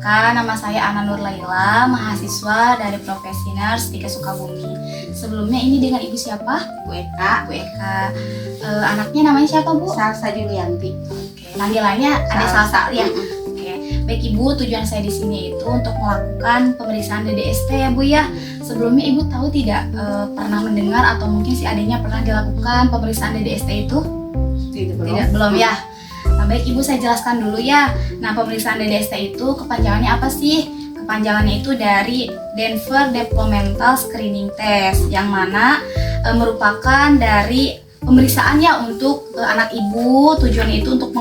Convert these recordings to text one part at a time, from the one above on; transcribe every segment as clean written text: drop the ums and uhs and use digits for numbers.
Perkenalkan, nama saya Ana Nur Laila, mahasiswa dari Profesi Nurse di Sukabumi. Sebelumnya ini dengan Ibu siapa? Bu Eka. Bu Eka. Anaknya namanya siapa, Bu? Salsa Julianti. Oke, panggilannya ada Salsa ya. Oke, baik Ibu, tujuan saya di sini itu untuk melakukan pemeriksaan DDST ya Bu ya. Sebelumnya Ibu tahu tidak pernah mendengar atau mungkin si adiknya pernah dilakukan pemeriksaan DDST itu? Tidak, belum ya. Nah, baik Ibu, saya jelaskan dulu ya. Nah, pemeriksaan DDST itu kepanjangannya apa sih? Kepanjangannya itu dari Denver Developmental Screening Test, yang mana merupakan dari pemeriksaannya untuk anak ibu. Tujuannya itu untuk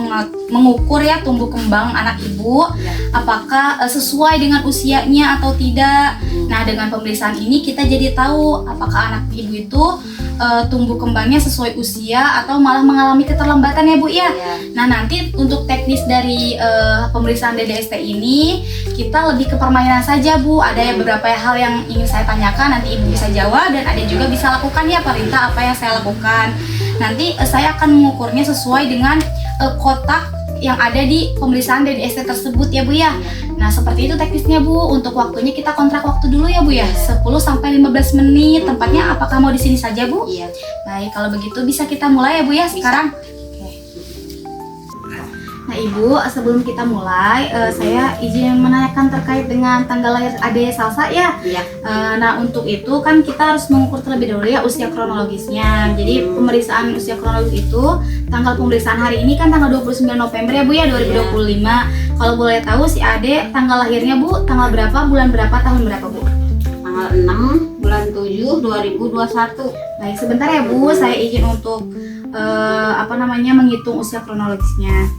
mengukur ya tumbuh kembang anak ibu, apakah sesuai dengan usianya atau tidak. Nah, dengan pemeriksaan ini kita jadi tahu apakah anak ibu itu tumbuh kembangnya sesuai usia atau malah mengalami keterlambatan ya Bu ya. Nah, nanti untuk teknis dari pemeriksaan DDST ini kita lebih ke permainan saja Bu. Ada beberapa hal yang ingin saya tanyakan, nanti Ibu bisa jawab dan ada juga bisa lakukan ya perintah apa yang saya lakukan. Nanti saya akan mengukurnya sesuai dengan kotak yang ada di pemeriksaan DDST tersebut ya Bu ya. Nah, seperti itu teknisnya Bu. Untuk waktunya kita kontrak waktu dulu ya Bu ya. 10 sampai 15 menit. Tempatnya apakah mau di sini saja Bu? Iya. Baik, kalau begitu bisa kita mulai ya Bu ya sekarang. Nah Ibu, sebelum kita mulai, saya izin menanyakan terkait dengan tanggal lahir Ade Salsa ya. Iya. Nah, untuk itu kan kita harus mengukur terlebih dahulu ya usia kronologisnya. Jadi pemeriksaan usia kronologis itu, tanggal pemeriksaan hari ini kan tanggal 29 November ya Bu ya, 2025. Kalau boleh tahu si Ade tanggal lahirnya Bu, tanggal berapa, bulan berapa, tahun berapa Bu? Tanggal 6 bulan 7 2021. Baik, sebentar ya Bu, saya izin untuk menghitung usia kronologisnya.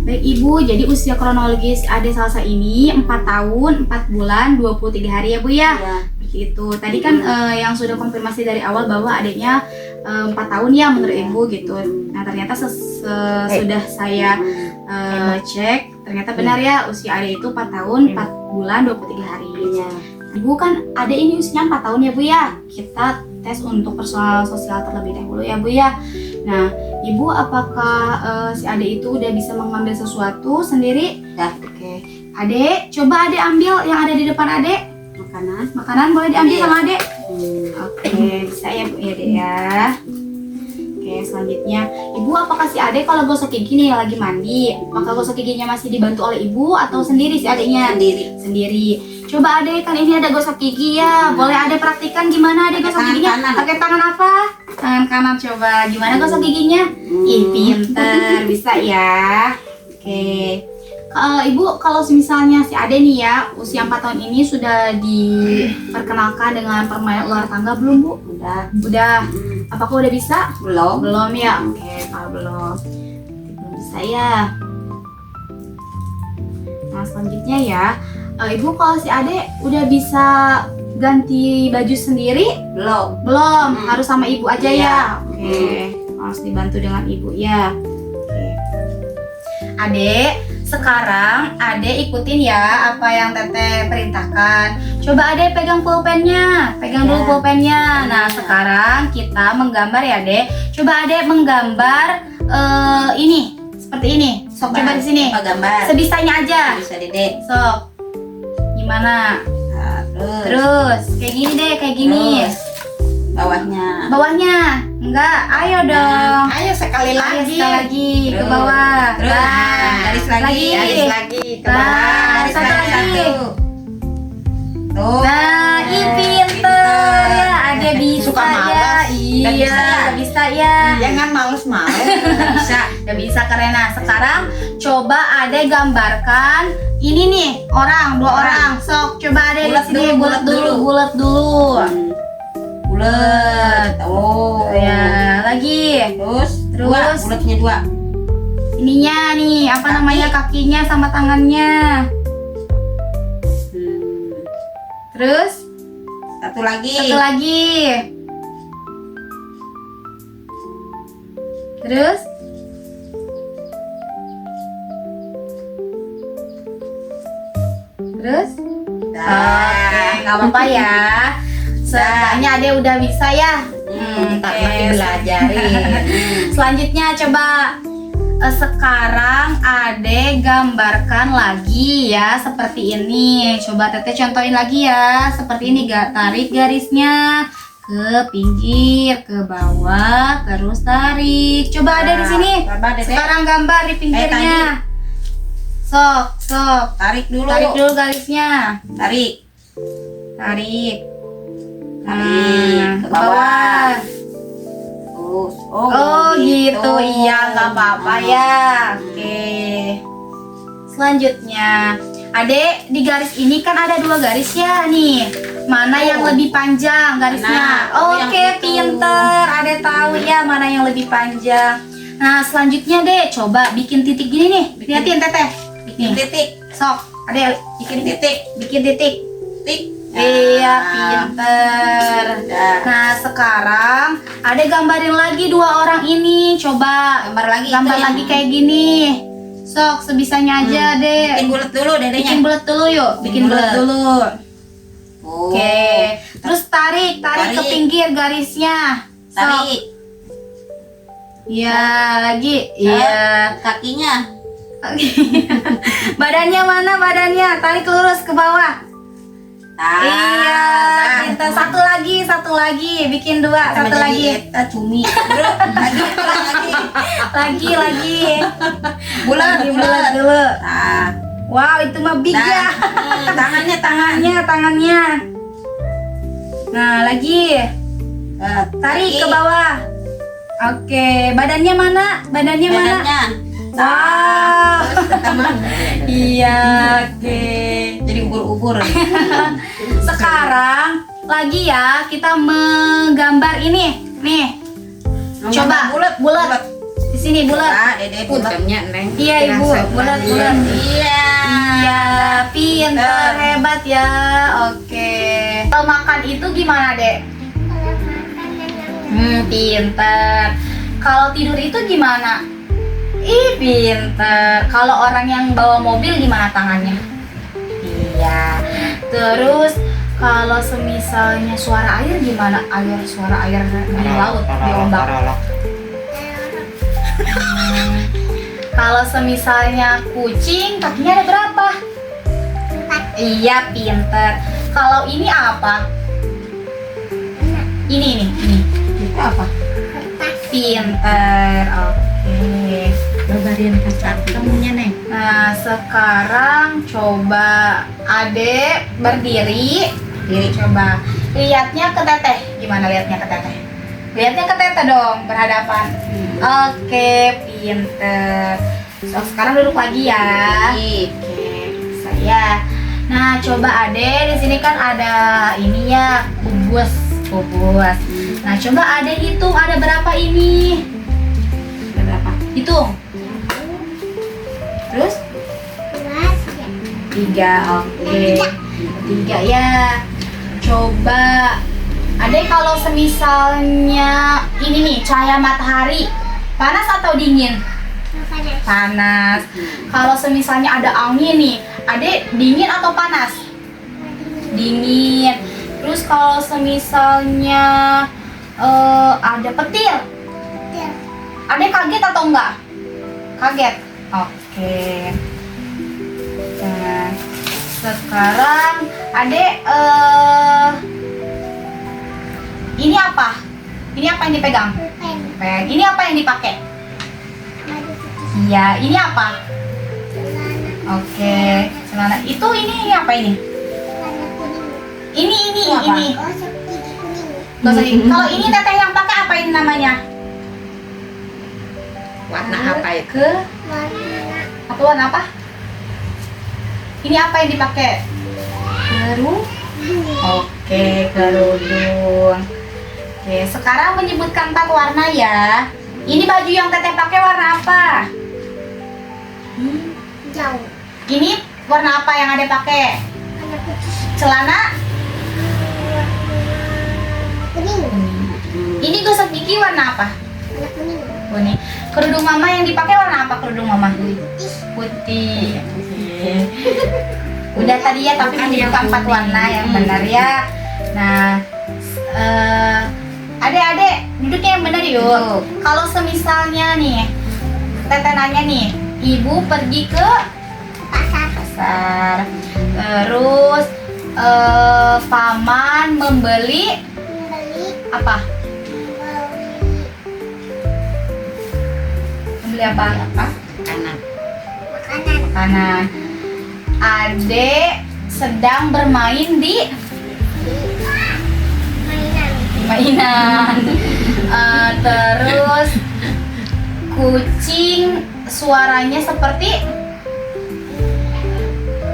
Baik Ibu, jadi usia kronologis Ade Salsa ini 4 tahun, 4 bulan, 23 hari ya Bu ya. Seperti itu. Tadi kan yang sudah konfirmasi dari awal bahwa adiknya 4 tahun ya menurut Ibu gitu. Nah, ternyata sudah saya cek, ternyata benar ya usia Ade itu 4 tahun, 4 bulan, 23 hari. Ibu kan Ade ini usianya 4 tahun ya Bu ya. Kita tes untuk personal sosial terlebih dahulu ya Bu ya. Nah, Ibu apakah si Ade itu udah bisa mengambil sesuatu sendiri? Dah. Oke. Ade, coba Ade ambil yang ada di depan Ade. Makanan boleh diambil sama Ade? Oke, bisa ya Bu ya Ade ya. Oke, selanjutnya Ibu apakah si Ade kalau gosok gigi nih lagi mandi, apakah gosok giginya masih dibantu oleh Ibu atau sendiri si adiknya? Sendiri. Coba Ade, kan ini ada gosok gigi ya. Boleh Ade praktikan gimana Ade gosok giginya? Pakai tangan apa? Tangan kanan coba. Gimana gosok giginya? Ih, pinter. Bisa ya. Oke. Ibu, kalau misalnya si Ade nih ya, usia 4 tahun ini sudah diperkenalkan dengan permainan ular tangga belum Bu? Udah. Apakah udah bisa? Belum ya? Oke, kalau belum bisa ya. Nah, selanjutnya ya, Ibu kalau si Ade udah bisa ganti baju sendiri? Belum. Harus sama Ibu aja ya? Oke, harus dibantu dengan Ibu ya. Oke. Ade, sekarang Ade ikutin ya apa yang Teteh perintahkan. Coba Ade pegang pulpennya, dulu pulpennya. Nah, sekarang kita menggambar ya Ade. Coba Ade menggambar ini, seperti ini. Sok coba di sini. Gambar. Sebisanya aja. Bisa Dede. Sok. Gimana? Nah, Terus kayak gini deh, kayak gini. Terus, Bawahnya. Enggak, ayo dong. Ayo sekali lagi. Ke bawah. Terus, garis lagi ke bawah. Garis satu lagi. lagi. Tuh. Nah, ini pinter ya. Ade bisa Suka ya. malas. Iya, bisa ya. Jangan males-males. Gak bisa keren. Nah, sekarang coba Ade gambarkan ini nih, dua orang. Sok coba Ade Bulat di sini bulat dulu. bulat. Oh. Ya, lagi. Terus. Bulatnya 2. Ininya nih, apa namanya, kakinya sama tangannya. Terus Satu lagi. Terus Oke, nggak apa-apa ya. Seenggaknya Ade udah bisa ya. Tak lagi belajarin. Selanjutnya coba sekarang Ade gambarkan lagi ya seperti ini. Coba Teteh contohin lagi ya. Seperti ini, tarik garisnya ke pinggir, ke bawah, terus tarik. Coba Ade di sini. Coba, Dedek. Sekarang gambar di pinggirnya. Sok. Tarik dulu. Tarik dulu garisnya. Tarik. Tarik. Tarik Ke bawah. Terus. Oh gitu. Iya, nggak apa-apa ya. Oke. Selanjutnya, Ade di garis ini kan ada 2 garis ya nih. Mana yang lebih panjang garisnya? Mana? Oh, yang Oke, itu. pinter. Ade tahu ya mana yang lebih panjang. Nah, selanjutnya deh, coba bikin titik gini nih. Lihatin Teteh. Bikin Nih. titik. Sok, Ade bikin Titik. Bikin titik. Tik. Iya, pinter. Udah. Nah, sekarang Ade gambarin lagi 2 orang ini. Coba Gambar lagi. gambar itu ya. lagi kayak gini. Sok, sebisanya aja deh. Bikin bulat dulu dedenya. Bikin bulat dulu yuk. Bikin bulat dulu. Oke. Terus tarik ke Tarik. pinggir garisnya. Sok. Tarik. Iya, lagi. Iya. Kakinya. Badannya mana badannya? Tarik lurus ke bawah. Iya, pintar. Satu lagi, bikin 2, satu lagi. Kita cumi. Lagi. Bulat dulu. Nah, Wow, itu mah big ya. Tangannya. Nah, lagi. Tarik ke bawah. Oke, badannya mana? Badannya. Wow. Iya, oke. Jadi ubur-ubur. Sekarang lagi ya kita menggambar ini. Nih. Coba bulat. Di sini bulat. Ah, Dede bulat. Neng. Iya, Ibu. Bulat. Iya. Iya, pintar, hebat ya. Oke. Kalau makan itu gimana, Dek? Pintar. Kalau tidur itu gimana? Ih, pintar. Kalau orang yang bawa mobil gimana tangannya? Iya. Terus kalau semisalnya suara air gimana? Suara air di laut, di ombak. Kalau semisalnya kucing, kakinya ada berapa? 4. Iya, pinter. Kalau ini apa? Ini. Itu apa? Pinter. Oke. Gambarin kamunya Neng. Nah, sekarang coba Ade berdiri. Coba lihatnya ke Teteh. Gimana lihatnya ke Teteh? Lihatnya ke Teteh dong, berhadapan. Oke, pinter. So, sekarang duduk lagi ya. Oke, saya. Nah, coba Ade di sini kan ada ini ya, kubus. Nah, coba Ade hitung ada berapa ini? Ada berapa? Hitung. Terus? 3, oke. 3 ya. Coba Ade kalau semisalnya ini nih cahaya matahari, panas atau dingin? Panas. Kalau semisalnya ada angin nih, Ade dingin atau panas? Dingin. Terus kalau semisalnya ada petir, Ade kaget atau enggak? Kaget. Oke. Nah, sekarang Ade ini apa? Ini apa yang dipegang? Pen. Ini apa yang dipakai? Iya, ini apa? Oke, celana. Itu ini apa ini? Ini. Gak usah di- Kalau ini Teteh yang pakai apa ini namanya? Warna apa itu? Ke apa warna apa? Ini apa yang dipakai? Kerudung. Oke, kerudung. Oke, sekarang menyebutkan 4 warna ya. Ini baju yang Teteh pakai warna apa? Jauh. Ini warna apa yang ada pakai? Warna putih. Celana? Kuning. Ini gosok gigi warna apa? Warna kuning. Kuning. Kerudung mama yang dipakai warna apa kerudung mama? Putih. Putih. Udah tadi ya, tapi menyebutkan 4 warna yang benar ya. Nah, adek-adek duduknya yang benar yuk. Kalau semisalnya nih Teteh nanya nih, ibu pergi ke pasar, terus paman membeli apa? Membeli apa? Kanan. Makanan. Adek sedang bermain di mainan. Terus kucing suaranya seperti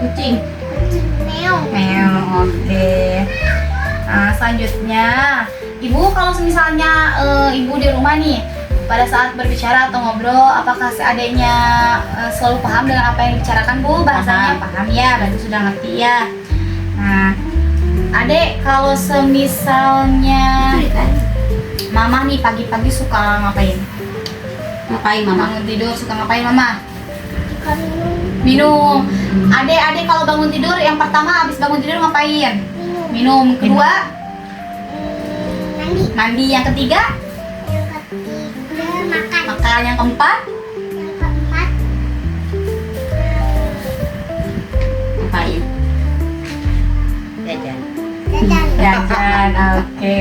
kucing. Meow. Oke. Nah, selanjutnya, ibu kalau misalnya ibu di rumah nih, pada saat berbicara atau ngobrol, apakah seadanya selalu paham dengan apa yang dibicarakan, Bu? Bahasanya paham ya, berarti sudah ngerti ya. Nah, adek kalau semisalnya mama nih pagi-pagi suka ngapain? Ngapain mama? Bangun tidur suka ngapain mama? Minum. Adek kalau bangun tidur yang pertama habis bangun tidur ngapain? Minum. Kedua? Mandi. Yang ketiga? Makan. Yang keempat? Ngapain? Jajan. Jajan. Oke.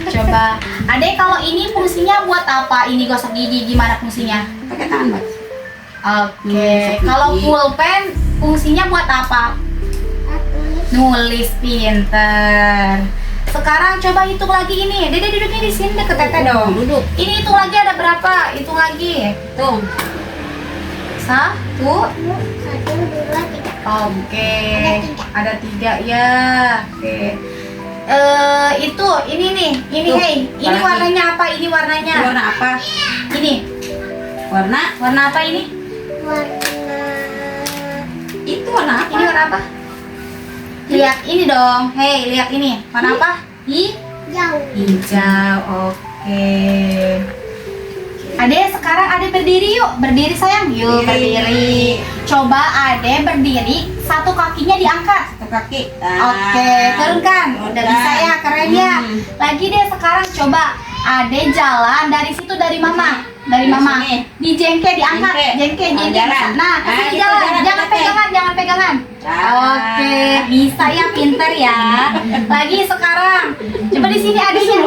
Coba, adek kalau ini fungsinya buat apa? Ini gosok gigi gimana fungsinya? Pakai tangan, Mbak. Oke. Gosok Kalau gigi. pulpen fungsinya buat apa? Nulis. Pinter. Sekarang coba hitung lagi ini. Dede duduknya di sini deket teteh dong. Duduk. Ini hitung lagi ada berapa? Hitung lagi. Tuh. 1. Oke. Ada 3 ya. Oke. Ini nih. Ini Tuh, hey. Ini lagi. warnanya apa? Ini warnanya. Ini warna apa? Ini. Warna apa ini? Itu warna apa? Ini warna apa? Lihat ini dong. Hey, lihat ini. Warna apa? Hijau. Oke. Ade sekarang Ade berdiri yuk. Berdiri sayang. Yuk berdiri. Coba Ade berdiri, satu kakinya diangkat. Satu kaki. Oke, turunkan. Udah bisa ya, keren ya. Lagi deh sekarang coba Ade jalan dari situ dari mama. Dari mama. sini. Di jengke diangkat. Jengke. Jalan. Nah, ke sini gitu, jalan. Jangan Teteh. pegangan. Jalan. Oke, bisa ya, pinter ya. Lagi sekarang. Coba di sini adanya.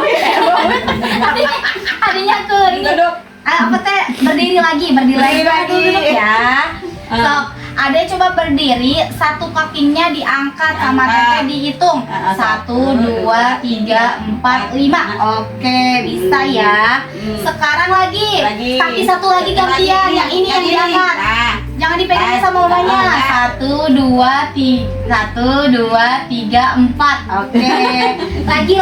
Adanya ke ini. Duduk. Apa teh? Berdiri lagi duduk ya. Sok, Ade coba berdiri, satu kakinya diangkat sama teteh dihitung. 1, 2, 3, 4, 5. Oke, bisa ya. Sekarang lagi. Kaki satu lagi gantian. Yang ini yang diangkat. Jangan dipegang sama mamanya. 1, 2, 3, 4. Oke. Lagi.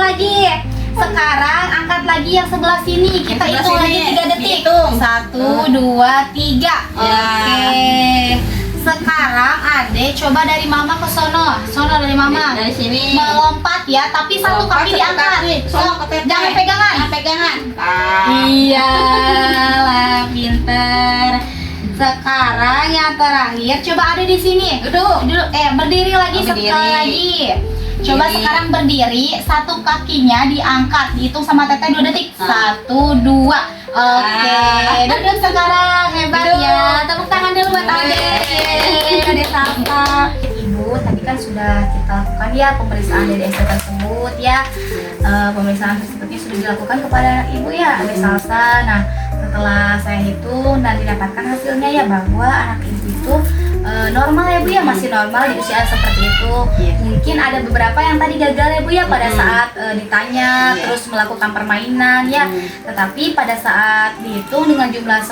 Sekarang angkat lagi yang sebelah sini. Kita Yang hitung sebelah lagi sini. 3 detik. Dihitung. 1, 2, 3. Ya. Oke. Sekarang Ade coba dari mama ke sono. Dari mama. Dari sini. Melompat ya, tapi satu Lompat, kaki satu diangkat. kaki. Sono ke teteh. Jangan pegangan. Iya lah, pinter. Sekarang yang terakhir, coba ada di sini. Duduk. Berdiri lagi Berdiri. sekali lagi. Coba Berdiri. sekarang berdiri, satu kakinya diangkat, dihitung sama teteh 2 detik. 1, 2. Oke, duduk sekarang, hebat ya. Tepuk tangan dulu buat Ade. Ade Salsa. Ibu, tadi kan sudah kita lakukan ya pemeriksaan DDST tersebut ya. Pemeriksaan tersebutnya sudah dilakukan kepada ibu ya, Ade Salsa. Nah, setelah saya hitung dan didapatkan hasilnya ya bahwa anak ibu itu normal ya Bu ya, masih normal di usia seperti itu. Mungkin ada beberapa yang tadi gagal ya Bu ya pada saat ditanya terus melakukan permainan ya. Tetapi pada saat dihitung dengan jumlah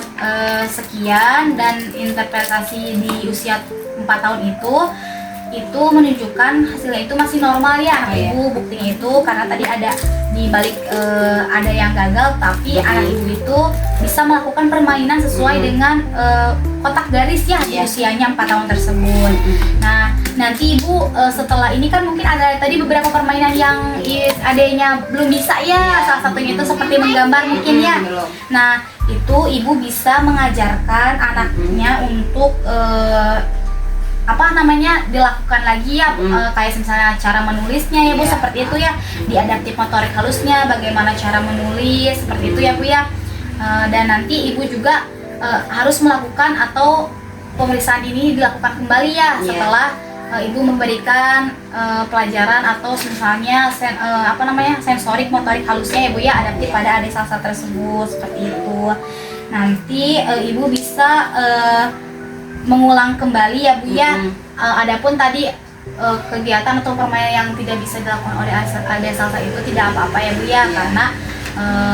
sekian dan interpretasi di usia 4 tahun itu menunjukkan hasilnya itu masih normal ya anak ibu. Buktinya itu karena tadi ada di balik ada yang gagal, tapi anak ibu itu bisa melakukan permainan sesuai dengan kotak garis ya di usianya 4 tahun tersebut. Nah, nanti ibu setelah ini kan mungkin ada tadi beberapa permainan yang adanya belum bisa ya. Salah satunya itu seperti menggambar mungkin ya. Nah, itu ibu bisa mengajarkan anaknya untuk dilakukan lagi ya, kayak misalnya cara menulisnya ya Bu, seperti itu ya, di adaptif motorik halusnya bagaimana cara menulis seperti itu ya Bu ya. Dan nanti ibu juga harus melakukan atau pemeriksaan ini dilakukan kembali ya Iya. setelah ibu memberikan pelajaran atau misalnya sensorik motorik halusnya ya bu ya adaptif pada adik salsa tersebut seperti itu. Nanti ibu bisa mengulang kembali ya bu ya. Adapun tadi kegiatan atau permainan yang tidak bisa dilakukan oleh adik salsa itu tidak apa-apa ya bu ya karena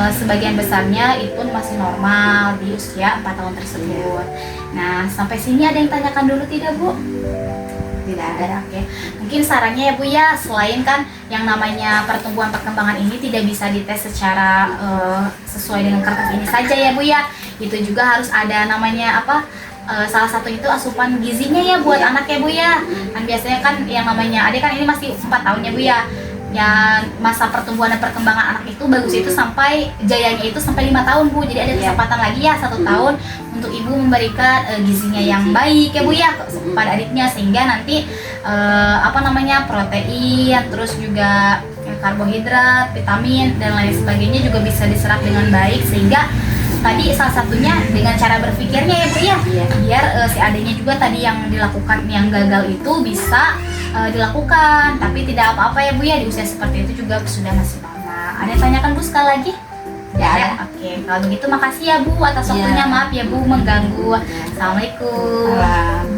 sebagian besarnya itu masih normal di usia 4 tahun tersebut. Nah sampai sini ada yang tanyakan dulu tidak bu? Tidak ada. Oke. Mungkin sarannya ya Bu ya, selain kan yang namanya pertumbuhan perkembangan ini tidak bisa dites secara sesuai dengan kertas ini saja ya Bu ya. Itu juga harus ada namanya salah satu itu asupan gizinya ya buat anak ya Bu ya. Kan biasanya kan yang namanya adik kan ini masih 4 tahun ya Bu ya. Yang masa pertumbuhan dan perkembangan anak itu bagus itu sampai jayanya itu sampai 5 tahun Bu. Jadi ada kesempatan lagi ya 1 tahun untuk ibu memberikan gizinya yang baik ya Bu ya kepada adiknya sehingga nanti protein terus juga karbohidrat, vitamin dan lain sebagainya juga bisa diserap dengan baik sehingga tadi salah satunya dengan cara berpikirnya ya Bu ya biar si adiknya juga tadi yang dilakukan yang gagal itu bisa dilakukan tapi tidak apa-apa ya Bu ya di usia seperti itu juga sudah masih normal. Ada yang tanyakan Bu sekali lagi? Ya, oke. Kalau begitu makasih ya Bu atas waktunya. Maaf ya Bu mengganggu. Assalamualaikum.